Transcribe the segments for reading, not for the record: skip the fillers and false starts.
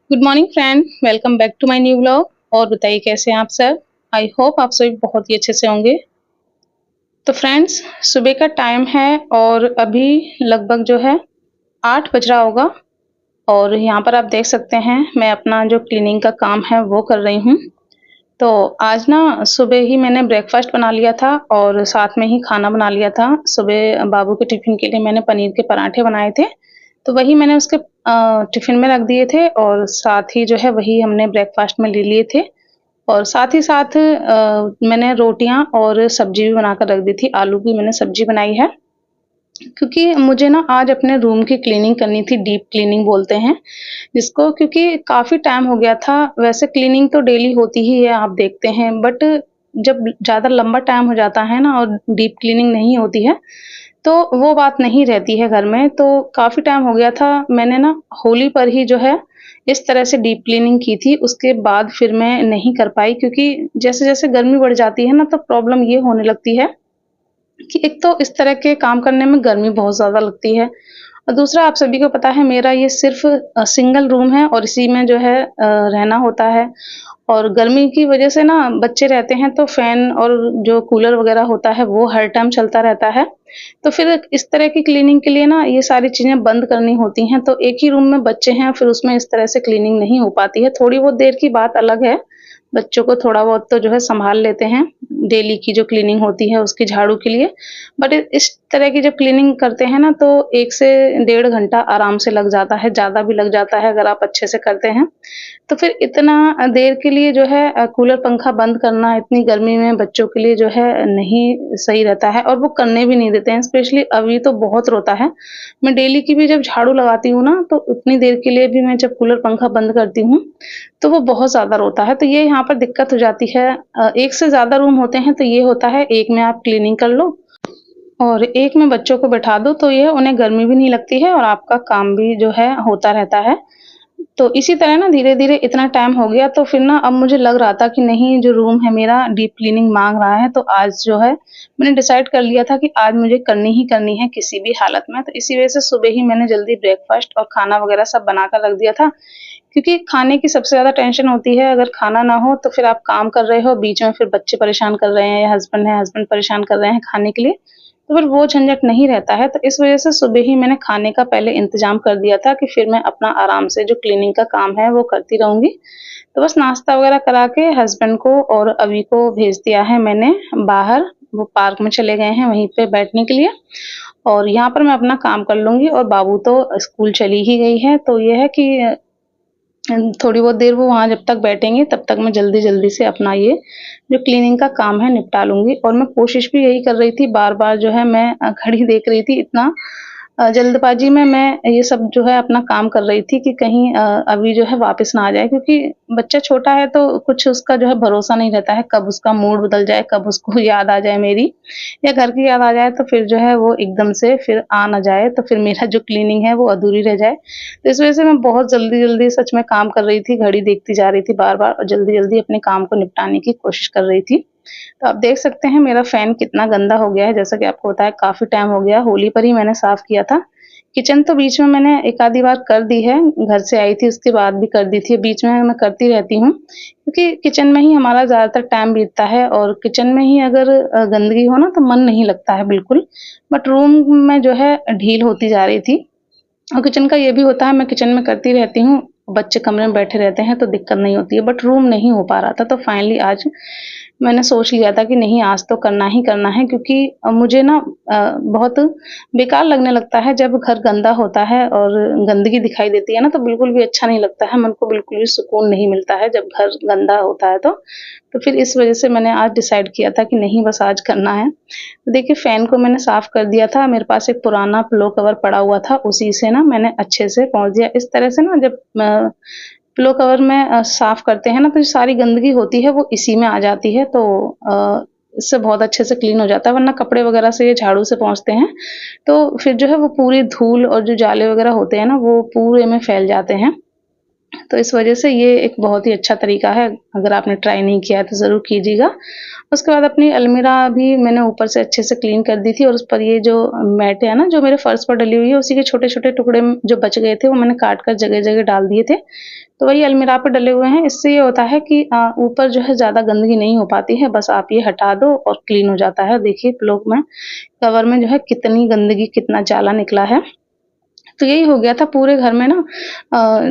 Good morning friend, welcome back to my new vlog. और बताइए कैसे हैं आप सब। आई होप आप सभी बहुत ही अच्छे से होंगे। तो फ्रेंड्स, सुबह का टाइम है और अभी लगभग जो है 8 बज रहा होगा। और यहाँ पर आप देख सकते हैं मैं अपना जो क्लीनिंग का काम है वो कर रही हूँ। तो आज ना सुबह ही मैंने ब्रेकफास्ट बना लिया था और साथ में ही खाना बना लिया था। सुबह बाबू के टिफिन के लिए मैंने पनीर के पराठे बनाए थे, तो वही मैंने उसके टिफिन में रख दिए थे और साथ ही जो है वही हमने ब्रेकफास्ट में ले लिए थे। और साथ ही साथ मैंने रोटियां और सब्जी भी बनाकर रख दी थी। आलू की मैंने सब्जी बनाई है, क्योंकि मुझे ना आज अपने रूम की क्लीनिंग करनी थी। डीप क्लीनिंग बोलते हैं जिसको, क्योंकि काफ़ी टाइम हो गया था। वैसे क्लीनिंग तो डेली होती ही है, आप देखते हैं, बट जब ज़्यादा लंबा टाइम हो जाता है ना और डीप क्लीनिंग नहीं होती है, तो वो बात नहीं रहती है घर में। तो काफ़ी टाइम हो गया था। मैंने ना होली पर ही जो है इस तरह से डीप क्लीनिंग की थी, उसके बाद फिर मैं नहीं कर पाई, क्योंकि जैसे-जैसे गर्मी बढ़ जाती है ना तो प्रॉब्लम ये होने लगती है कि एक तो इस तरह के काम करने में गर्मी बहुत ज़्यादा लगती है, और दूसरा आप सभी को पता है मेरा ये सिर्फ़ सिंगल रूम है और इसी में जो है रहना होता है। और गर्मी की वज़ह से ना बच्चे रहते हैं तो फ़ैन और जो कूलर वग़ैरह होता है वो हर टाइम चलता रहता है। तो फिर इस तरह की क्लीनिंग के लिए ना ये सारी चीज़ें बंद करनी होती हैं, तो एक ही रूम में बच्चे हैं, फिर उसमें इस तरह से क्लीनिंग नहीं हो पाती है। थोड़ी बहुत देर की बात अलग है, बच्चों को थोड़ा बहुत तो जो है सँभाल लेते हैं, डेली की जो क्लीनिंग होती है उसकी झाड़ू के लिए। बट इस तरह की जब क्लीनिंग करते हैं ना तो 1 से डेढ़ घंटा आराम से लग जाता है, ज़्यादा भी लग जाता है अगर आप अच्छे से करते हैं। तो फिर इतना देर के लिए जो है कूलर पंखा बंद करना इतनी गर्मी में बच्चों के लिए जो है नहीं सही रहता है, और वो करने भी नहीं देते हैं। स्पेशली अभी तो बहुत रोता है। मैं डेली की भी जब झाड़ू लगाती हूँ ना तो उतनी देर के लिए भी मैं जब कूलर पंखा बंद करती हूँ, तो वो बहुत ज़्यादा रोता है। तो ये यहाँ पर दिक्कत हो जाती है। एक से ज़्यादा रूम होते हैं तो ये होता है, एक में आप क्लीनिंग कर लो और एक में बच्चों को बैठा दो, तो ये उन्हें गर्मी भी नहीं लगती है और आपका काम भी जो है होता रहता है। तो इसी तरह ना धीरे-धीरे इतना टाइम हो गया, तो फिर ना अब मुझे लग रहा था कि नहीं, जो रूम है मेरा डीप क्लीनिंग माँग रहा है, तो आज जो है मैंने डिसाइड कर लिया था कि आज मुझे करनी ही करनी है किसी भी हालत में। तो इसी वज़ह से सुबह ही मैंने जल्दी ब्रेकफ़ास्ट और खाना वग़ैरह सब बनाकर रख दिया था, क्योंकि खाने की सबसे ज़्यादा टेंशन होती है। अगर खाना ना हो तो फिर आप काम कर रहे हो, बीच में फिर बच्चे परेशान कर रहे हैं या हस्बैंड है, हस्बैंड परेशान कर रहे हैं खाने के लिए, तो फिर वो झंझट नहीं रहता है। तो इस वज़ह से सुबह ही मैंने खाने का पहले इंतज़ाम कर दिया था कि फिर मैं अपना आराम से जो क्लीनिंग का काम है वो करती रहूँगी। तो बस नाश्ता वग़ैरह करा के हस्बैंड को और अभी को भेज दिया है मैंने बाहर, वो पार्क में चले गए हैं वहीं पे बैठने के लिए, और यहाँ पर मैं अपना काम कर लूँगी। और बाबू तो स्कूल चली ही गई है, तो ये है कि थोड़ी बहुत देर वो वहाँ जब तक बैठेंगे तब तक मैं जल्दी-जल्दी से अपना ये जो क्लीनिंग का काम है निपटा लूँगी। और मैं कोशिश भी यही कर रही थी, बार-बार जो है मैं घड़ी देख रही थी। इतना जल्दबाज़ी में मैं ये सब जो है अपना काम कर रही थी कि कहीं अभी जो है वापस ना आ जाए, क्योंकि बच्चा छोटा है तो कुछ उसका जो है भरोसा नहीं रहता है, कब उसका मूड बदल जाए, कब उसको याद आ जाए मेरी, या घर की याद आ जाए तो फिर जो है वो एकदम से फिर आ ना जाए, तो फिर मेरा जो क्लीनिंग है वो अधूरी रह जाए। तो इस वज़ह से मैं बहुत जल्दी-जल्दी सच में काम कर रही थी, घड़ी देखती जा रही थी बार-बार और जल्दी-जल्दी अपने काम को निपटाने की कोशिश कर रही थी। तो आप देख सकते हैं मेरा फ़ैन कितना गंदा हो गया है, जैसा कि आपको पता है काफ़ी टाइम हो गया, होली पर ही मैंने साफ़ किया था। किचन तो बीच में मैंने एक आधी बार कर दी है, घर से आई थी उसके बाद भी कर दी थी, बीच में मैं करती रहती हूँ, क्योंकि किचन में ही हमारा ज़्यादातर टाइम बीतता है और किचन में ही अगर गंदगी हो ना तो मन नहीं लगता है बिल्कुल। बट रूम में जो है ढील होती जा रही थी। और किचन का ये भी होता है, मैं किचन में करती रहती हूँ, बच्चे कमरे में बैठे रहते हैं तो दिक्कत नहीं होती है, बट रूम नहीं हो पा रहा था। तो फाइनली आज मैंने सोच लिया था कि नहीं, आज तो करना ही करना है, क्योंकि मुझे ना बहुत बेकार लगने लगता है जब घर गंदा होता है और गंदगी दिखाई देती है ना तो बिल्कुल भी अच्छा नहीं लगता है, मन को बिल्कुल भी सुकून नहीं मिलता है जब घर गंदा होता है तो। तो फिर इस वज़ह से मैंने आज डिसाइड किया था कि नहीं, बस आज करना है। तो देखिए फ़ैन को मैंने साफ़ कर दिया था, मेरे पास एक पुराना पिलो कवर पड़ा हुआ था, उसी से ना मैंने अच्छे से पोंछ दिया। इस तरह से ना जब पिलो कवर में साफ़ करते हैं ना तो जो सारी गंदगी होती है वो इसी में आ जाती है, तो इससे बहुत अच्छे से क्लीन हो जाता है। वरना कपड़े वगैरह से झाड़ू से पोंछते हैं, तो फिर जो है वो पूरी धूल और जो जाले वगैरह होते हैं ना वो पूरे में फैल जाते हैं। तो इस वजह से ये एक बहुत ही अच्छा तरीका है, अगर आपने ट्राई नहीं किया है तो ज़रूर कीजिएगा। उसके बाद अपनी अलमीरा भी मैंने ऊपर से अच्छे से क्लीन कर दी थी और उस पर ये जो मैट है ना, जो मेरे फर्श पर डली हुई है, उसी के छोटे-छोटे टुकड़े जो बच गए थे, वो मैंने काट कर जगह-जगह डाल दिए थे। तो वही अलमीरा पे डले हुए हैं, इससे ये होता है कि ऊपर जो है ज़्यादा गंदगी नहीं हो पाती है, बस आप ये हटा दो और क्लीन हो जाता है। देखिए पिलो में कवर में जो है कितनी गंदगी, कितना जाला निकला है। तो यही हो गया था पूरे घर में ना,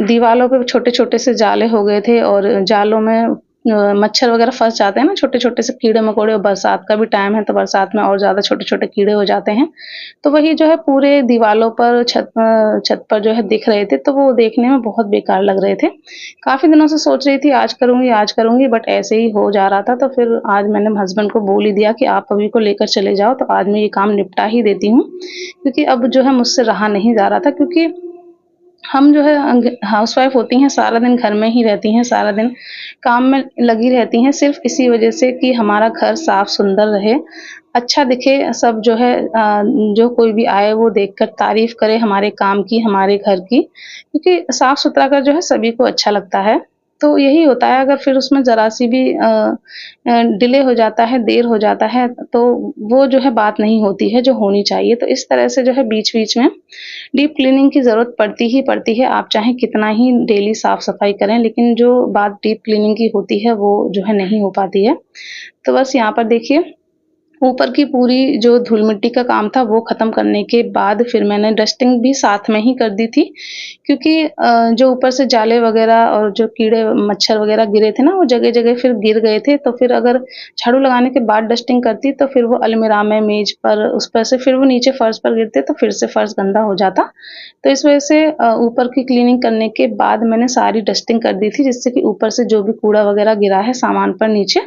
दीवालों पे छोटे-छोटे से जाले हो गए थे और जालों में मच्छर वगैरह फँस जाते हैं ना, छोटे-छोटे से कीड़े-मकोड़े, और बरसात का भी टाइम है तो बरसात में और ज़्यादा छोटे-छोटे कीड़े हो जाते हैं। तो वही जो है पूरे दीवालों पर, छत पर जो है दिख रहे थे, तो वो देखने में बहुत बेकार लग रहे थे। काफ़ी दिनों से सोच रही थी आज करूँगी बट ऐसे ही हो जा रहा था, तो फिर आज मैंने हस्बैंड को बोल ही दिया कि आप अभी को लेकर चले जाओ, तो आज मैं ये काम निपटा ही देती हूँ। क्योंकि अब जो है मुझसे रहा नहीं जा रहा था, क्योंकि हम जो है हाउसवाइफ़ होती हैं, सारा दिन घर में ही रहती हैं, सारा दिन काम में लगी रहती हैं, सिर्फ़ इसी वजह से कि हमारा घर साफ़ सुंदर रहे, अच्छा दिखे, सब जो है जो कोई भी आए वो देखकर तारीफ़ करे हमारे काम की, हमारे घर की, क्योंकि साफ़-सुथरा घर जो है सभी को अच्छा लगता है। तो यही होता है, अगर फिर उसमें ज़रा-सी भी डिले हो जाता है, देर हो जाता है, तो वो जो है बात नहीं होती है जो होनी चाहिए। तो इस तरह से जो है बीच-बीच में डीप क्लीनिंग की ज़रूरत पड़ती ही पड़ती है। आप चाहे कितना ही डेली साफ-सफाई करें, लेकिन जो बात डीप क्लीनिंग की होती है, वो जो है नहीं हो पाती है। तो बस यहाँ पर देखिए, ऊपर की पूरी जो धूल-मिट्टी का काम था वो ख़त्म करने के बाद फिर मैंने डस्टिंग भी साथ में ही कर दी थी, क्योंकि जो ऊपर से जाले वग़ैरह और जो कीड़े मच्छर वग़ैरह गिरे थे ना, वो जगह-जगह फिर गिर गए थे, तो फिर अगर झाड़ू लगाने के बाद डस्टिंग करती तो फिर वो अलमीरा में, मेज़ पर, उस पर से फिर वो नीचे फर्श पर गिरते तो फिर से फर्श गंदा हो जाता। तो इस वज़ह से ऊपर की क्लीनिंग करने के बाद मैंने सारी डस्टिंग कर दी थी, जिससे कि ऊपर से जो भी कूड़ा वग़ैरह गिरा है सामान पर नीचे,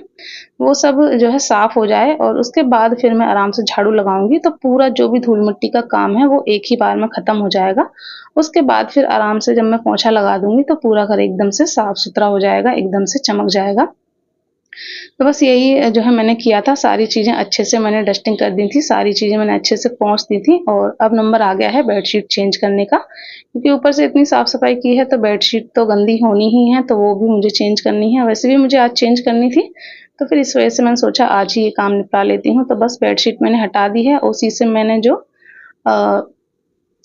वो सब जो है साफ़ हो जाए, और उसके बाद फिर मैं आराम से झाड़ू लगाऊँगी, तो पूरा जो भी धूल-मिट्टी का काम है वो एक ही बार में ख़त्म हो जाएगा। उसके बाद फिर आराम से जब मैं पोंछा लगा दूँगी तो पूरा घर एकदम से साफ़-सुथरा हो जाएगा, एकदम से चमक जाएगा। तो बस यही जो है मैंने किया था, सारी चीज़ें अच्छे से मैंने डस्टिंग कर दी थी, सारी चीज़ें मैंने अच्छे से पोंछ दी थी, और अब नंबर आ गया है बेडशीट चेंज करने का। क्योंकि ऊपर से इतनी साफ-सफाई की है तो बेडशीट तो गंदी होनी ही है, तो वो भी मुझे चेंज करनी है। वैसे भी मुझे आज चेंज करनी थी, तो फिर इस वजह से मैंने सोचा आज ही ये काम निपटा लेती हूँ। तो बस बेडशीट मैंने हटा दी है, उसी से मैंने जो अ,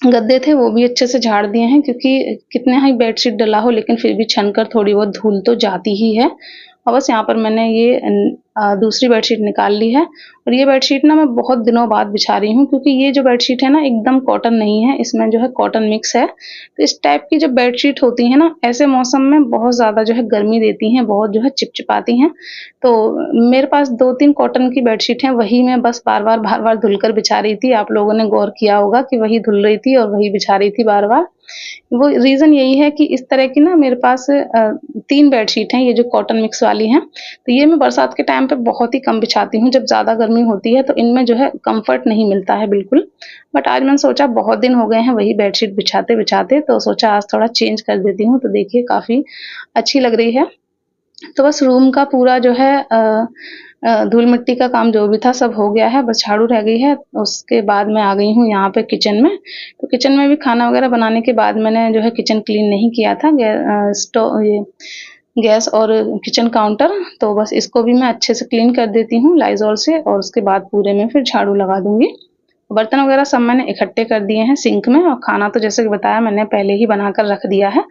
गद्दे थे वो भी अच्छे से झाड़ दिए हैं, क्योंकि कितने ही बेडशीट डला हो लेकिन फिर भी छन कर थोड़ी बहुत धूल तो जाती ही है। और बस यहाँ पर मैंने ये दूसरी बेडशीट निकाल ली है, और ये बेडशीट ना मैं बहुत दिनों बाद बिछा रही हूँ, क्योंकि ये जो बेडशीट है ना एकदम कॉटन नहीं है, इसमें जो है कॉटन मिक्स है। तो इस टाइप की जो बेडशीट होती है ना, ऐसे मौसम में बहुत ज़्यादा जो है गर्मी देती हैं, बहुत जो है चिपचिपाती हैं। तो मेरे पास 2-3 कॉटन की बेडशीट हैं, वही मैं बस बार-बार धुलकर बिछा रही थी। आप लोगों ने गौर किया होगा कि वही धुल रही थी और वही बिछा रही थी बार-बार। वो रीज़न यही है कि इस तरह की ना मेरे पास 3 बेडशीट हैं, ये जो कॉटन मिक्स वाली हैं। तो ये मैं बरसात के टाइम पे बहुत ही कम बिछाती हूँ, जब ज़्यादा गर्मी होती है तो इनमें जो है कम्फ़र्ट नहीं मिलता है बिल्कुल। बट आज मैंने सोचा बहुत दिन हो गए हैं वही बेडशीट बिछाते-बिछाते, तो सोचा आज थोड़ा चेंज कर देती हूँ, तो देखिए काफ़ी अच्छी लग रही है। तो बस रूम का पूरा जो है धूल-मिट्टी का काम जो भी था सब हो गया है, बस झाड़ू रह गई है। उसके बाद मैं आ गई हूँ यहाँ पे किचन में। तो किचन में भी खाना वगैरह बनाने के बाद मैंने जो है किचन क्लीन नहीं किया था, ये गैस और किचन काउंटर, तो बस इसको भी मैं अच्छे से क्लीन कर देती हूँ लाइज़ॉल से, और उसके बाद पूरे में फिर झाड़ू लगा दूँगी। बर्तन वगैरह सब मैंने इकट्ठे कर दिए हैं सिंक में, और खाना तो जैसे कि बताया मैंने पहले ही बनाकर रख दिया है।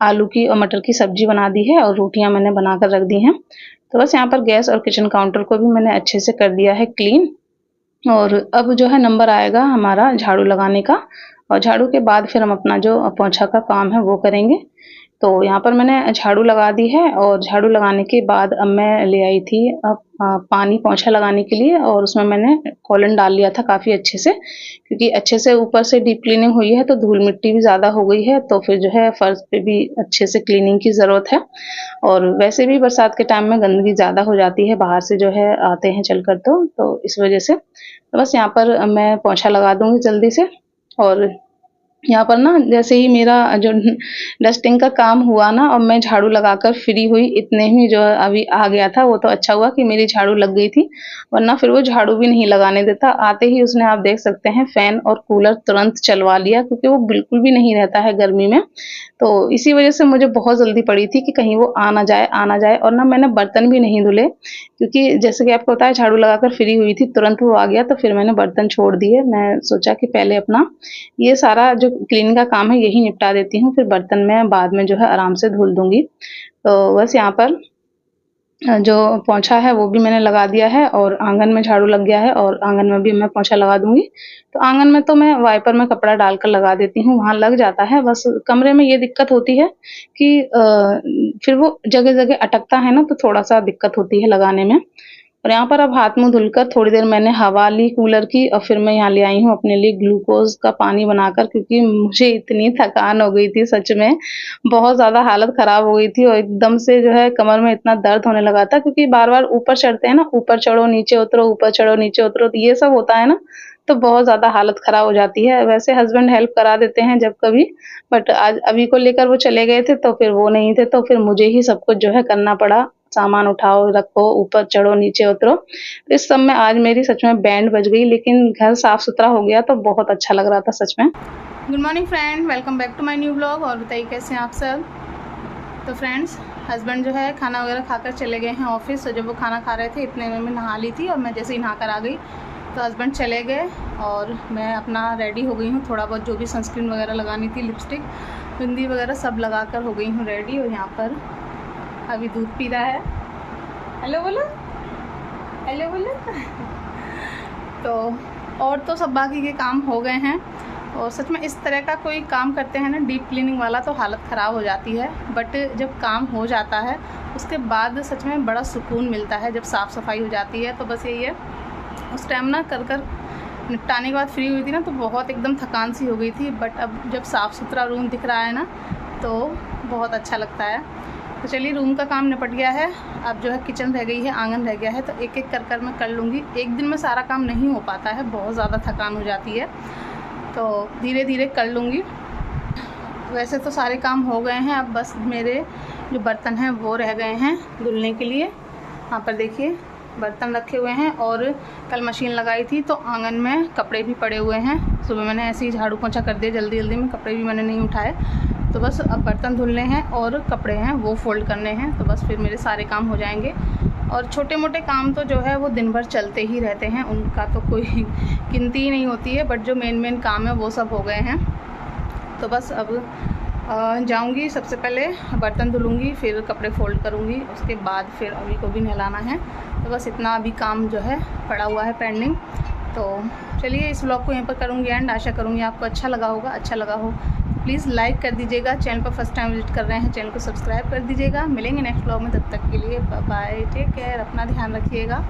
आलू की और मटर की सब्ज़ी बना दी है और रोटियाँ मैंने बनाकर रख दी हैं। तो बस यहाँ पर गैस और किचन काउंटर को भी मैंने अच्छे से कर दिया है क्लीन, और अब जो है नंबर आएगा हमारा झाड़ू लगाने का, और झाड़ू के बाद फिर हम अपना जो पोंछा का काम है वो करेंगे। तो यहाँ पर मैंने झाड़ू लगा दी है, और झाड़ू लगाने के बाद अब मैं ले आई थी पानी पोंछा लगाने के लिए, और उसमें मैंने कॉलन डाल लिया था काफ़ी अच्छे से, क्योंकि अच्छे से ऊपर से डीप क्लीनिंग हुई है तो धूल-मिट्टी भी ज़्यादा हो गई है, तो फिर जो है फर्श पे भी अच्छे से क्लीनिंग की ज़रूरत है। और वैसे भी बरसात के टाइम में गंदगी ज़्यादा हो जाती है, बाहर से जो है आते हैं चलकर, तो इस वज़ह से। तो बस यहाँ पर मैं पोंछा लगा दूँगी जल्दी से, और यहाँ पर ना जैसे ही मेरा जो डस्टिंग का काम हुआ ना और मैं झाड़ू लगाकर फ्री हुई, इतने में जो अभी आ गया था। वो तो अच्छा हुआ कि मेरी झाड़ू लग गई थी, वरना फिर वो झाड़ू भी नहीं लगाने देता। आते ही उसने, आप देख सकते हैं, फ़ैन और कूलर तुरंत चलवा लिया, क्योंकि वो बिल्कुल भी नहीं रहता है गर्मी में। तो इसी वज़ह से मुझे बहुत जल्दी पड़ी थी कि कहीं वो आ ना जाए। और ना मैंने बर्तन भी नहीं धुले, क्योंकि जैसे कि आपको पता है झाड़ू लगाकर फ्री हुई थी, तुरंत वो आ गया, तो फिर मैंने बर्तन छोड़ दिए। मैं सोचा कि पहले अपना ये सारा जो क्लीनिंग का काम है यही निपटा देती हूँ, फिर बर्तन मैं बाद में जो है आराम से धुल दूँगी। तो बस यहाँ पर जो पोंछा है वो भी मैंने लगा दिया है और आँगन में झाड़ू लग गया है और आँगन में भी मैं पोंछा लगा दूँगी। तो आँगन में तो मैं वाइपर में कपड़ा डालकर लगा देती हूँ, वहाँ लग जाता है। बस कमरे में ये दिक्कत होती है कि फिर वो जगह-जगह अटकता है ना, तो थोड़ा-सा दिक्कत होती है लगाने में। और यहाँ पर अब हाथ-मुँह धुलकर थोड़ी देर मैंने हवा ली कूलर की और फिर मैं यहाँ ले आई हूँ अपने लिए ग्लूकोज़ का पानी बनाकर, क्योंकि मुझे इतनी थकान हो गई थी सच में, बहुत ज़्यादा हालत ख़राब हो गई थी और एकदम से जो है कमर में इतना दर्द होने लगा था, क्योंकि बार-बार ऊपर चढ़ते हैं ना, ऊपर चढ़ो, नीचे उतरो, ऊपर चढ़ो, नीचे उतरो, तो ये सब होता है ना, तो बहुत ज़्यादा हालत ख़राब हो जाती है। वैसे हस्बैंड हेल्प करा देते हैं जब कभी, बट आज अभी को लेकर वो चले गए थे, तो फिर वो नहीं थे, तो फिर मुझे ही सब कुछ जो है करना पड़ा। सामान उठाओ, रखो, ऊपर चढ़ो, नीचे उतरो। इस सब में आज मेरी सच में बैंड बज गई, लेकिन घर साफ-सुथरा हो गया तो बहुत अच्छा लग रहा था सच में। Good morning friend, welcome back to my new vlog. और बताइए कैसे हैं आप सब। तो फ्रेंड्स, हस्बैंड जो है खाना वगैरह खाकर चले गए हैं ऑफिस। तो जब वो खाना खा रहे थे इतने में मैं नहा ली थी, और मैं जैसे ही नहा कर आ गई तो हस्बैंड चले गए और मैं अपना रेडी हो गई हूँ। थोड़ा बहुत जो भी सनस्क्रीन वगैरह लगानी थी, लिपस्टिक, बिंदी वगैरह सब लगा कर हो गई हूँ रेडी। और यहाँ पर अभी दूध पी रहा है। हेलो बोलो, हेलो बोलो। तो और तो सब बाकी के काम हो गए हैं। और सच में इस तरह का कोई काम करते हैं ना, डीप क्लीनिंग वाला, तो हालत ख़राब हो जाती है। बट जब काम हो जाता है उसके बाद सच में बड़ा सुकून मिलता है जब साफ़ सफाई हो जाती है। तो बस यही है, उस टाइम ना कर निपटाने के बाद फ्री हुई थी ना, तो बहुत एकदम थकान सी हो गई थी। बट अब जब साफ़ सुथरा रूम दिख रहा है ना, तो बहुत अच्छा लगता है। तो चलिए, रूम का काम निपट गया है। अब जो है किचन रह गई है, आंगन रह गया है, तो एक एक कर मैं कर लूँगी। एक दिन में सारा काम नहीं हो पाता है, बहुत ज़्यादा थकान हो जाती है, तो धीरे धीरे कर लूँगी। वैसे तो सारे काम हो गए हैं, अब बस मेरे जो बर्तन हैं वो रह गए हैं धुलने के लिए। यहाँ पर देखिए बर्तन रखे हुए हैं, और कल मशीन लगाई थी तो आंगन में कपड़े भी पड़े हुए हैं। सुबह मैंने ऐसे ही झाड़ू पोंछा कर दिया जल्दी जल्दी में, कपड़े भी मैंने नहीं उठाए। तो बस अब बर्तन धुलने हैं और कपड़े हैं वो फ़ोल्ड करने हैं, तो बस फिर मेरे सारे काम हो जाएंगे। और छोटे मोटे काम तो जो है वो दिन भर चलते ही रहते हैं, उनका तो कोई गिनती ही नहीं होती है। बट जो मेन काम है वो सब हो गए हैं। तो बस अब जाऊंगी, सबसे पहले बर्तन धुलूँगी, फिर कपड़े फ़ोल्ड करूँगी, उसके बाद फिर अभी को भी नहलाना है। तो बस इतना अभी काम जो है पड़ा हुआ है पेंडिंग। तो चलिए, इस व्लॉग को यहीं पर करूँगी एंड। आशा करूँगी आपको अच्छा लगा होगा। अच्छा लगा हो प्लीज़ लाइक कर दीजिएगा। चैनल पर फर्स्ट टाइम विजिट कर रहे हैं, चैनल को सब्सक्राइब कर दीजिएगा। मिलेंगे नेक्स्ट व्लॉग में, तब तक के लिए बाय बाय, टेक केयर, अपना ध्यान रखिएगा।